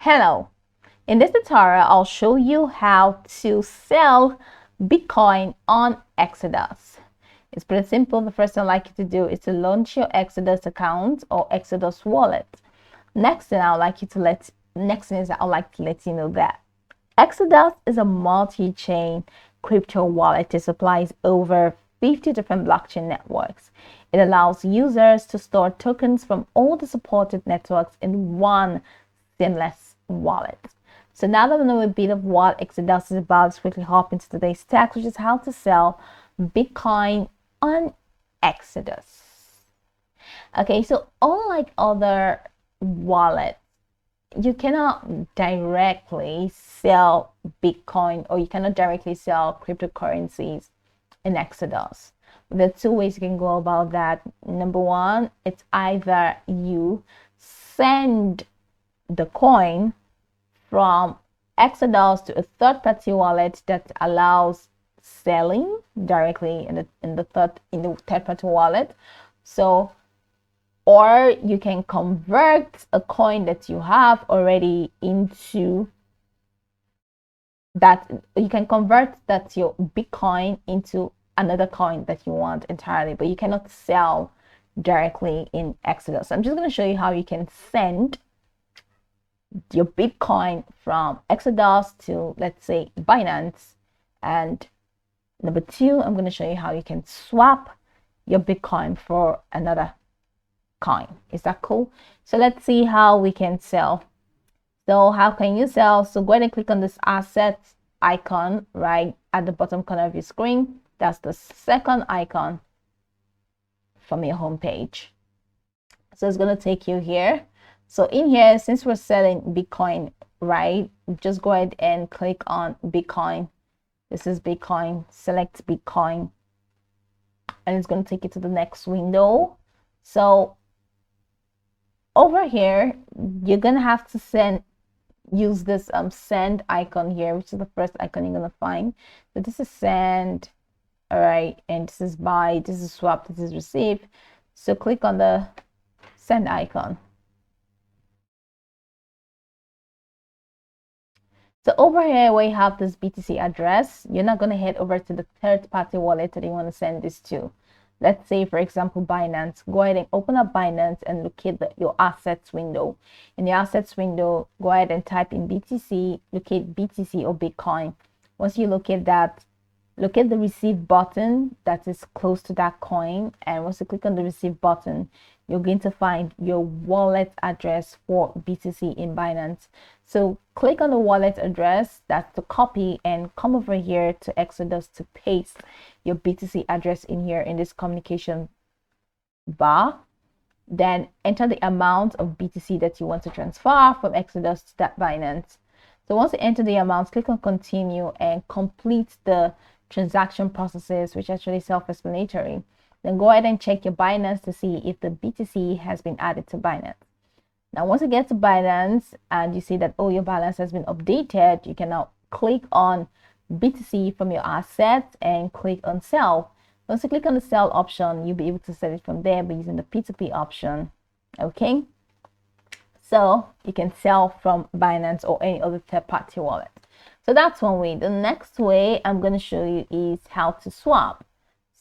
Hello, in this tutorial I'll show you how to sell Bitcoin on Exodus. It's pretty simple. The first thing I'd like you to do is to launch your Exodus account or Exodus wallet. Next thing I'd like to let you know that Exodus is a multi-chain crypto wallet. It supplies over 50 different blockchain networks. It allows users to store tokens from all the supported networks in one seamless wallet. So now that we know a bit of what Exodus is about, let's quickly hop into today's text, which is how to sell Bitcoin on Exodus. Okay, so unlike other wallets, you cannot directly sell Bitcoin or you cannot directly sell cryptocurrencies in Exodus. There are two ways you can go about that. Number one, it's either you send the coin from Exodus to a third-party wallet that allows selling directly in the third-party wallet. So, or you can convert a coin that you have already into that. You can convert that your Bitcoin into another coin that you want entirely, but you cannot sell directly in Exodus. So I'm just going to show you how you can send your Bitcoin from Exodus to, let's say, Binance. And number two, I'm going to show you how you can swap your Bitcoin for another coin. Is that cool? So let's see how we can sell. So how can you sell? So go ahead and click on this asset icon right at the bottom corner of your screen. That's the second icon from your home page. So it's going to take you here. So in here, since we're selling Bitcoin, right, just go ahead and click on Bitcoin. This is Bitcoin, select Bitcoin, and it's going to take you to the next window. So over here, you're going to have to use this send icon here, which is the first icon you're going to find. So this is send, all right, and this is buy, this is swap, this is receive. So click on the send icon. So over here where you have this BTC address, you're not going to head over to the third-party wallet that you want to send this to. Let's say, for example, Binance. Go ahead and open up Binance and locate your assets window. In the assets window, go ahead and type in BTC, locate BTC or Bitcoin. Once you locate that, locate the receive button that is close to that coin. And once you click on the receive button, you're going to find your wallet address for BTC in Binance. So click on the wallet address, that's the copy, and come over here to Exodus to paste your BTC address in here in this communication bar. Then enter the amount of BTC that you want to transfer from Exodus to that Binance. So once you enter the amount, click on continue and complete the transaction processes, which are actually self-explanatory. Then go ahead and check your Binance to see if the BTC has been added to Binance. Now, once you get to Binance and you see that, oh, your balance has been updated, you can now click on BTC from your assets and click on sell. Once you click on the sell option, you'll be able to sell it from there by using the P2P option. Okay. So you can sell from Binance or any other third-party wallet. So that's one way. The next way I'm going to show you is how to swap.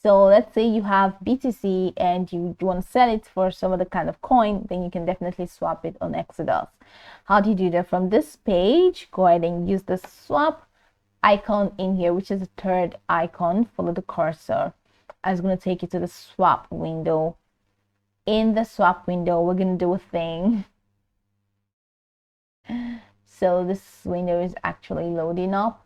So let's say you have BTC and you want to sell it for some other kind of coin, then you can definitely swap it on Exodus. How do you do that? From this page, go ahead and use the swap icon in here, which is the third icon. Follow the cursor. It's going to take you to the swap window. In the swap window, we're going to do a thing. So this window is actually loading up.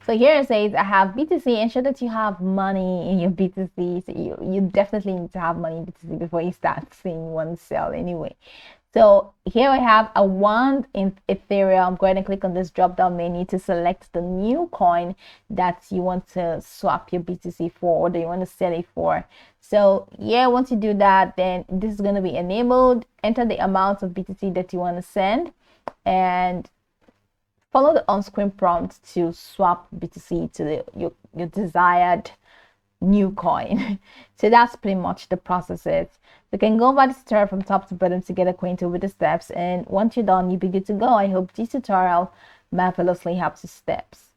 So here it says, I have BTC. Ensure that you have money in your BTC. So you definitely need to have money in BTC before you start seeing one sell anyway. So here I have a wand in Ethereum. Go ahead and click on this drop down menu to select the new coin that you want to swap your BTC for or that you want to sell it for. So yeah, once you do that, then this is going to be enabled. Enter the amount of BTC that you want to send and follow the on-screen prompt to swap BTC to your desired new coin. So that's pretty much the process. So You can go over the tutorial from top to bottom to get acquainted with the steps, and once you're done, you'll be good to go. I hope this tutorial marvelously helps you steps.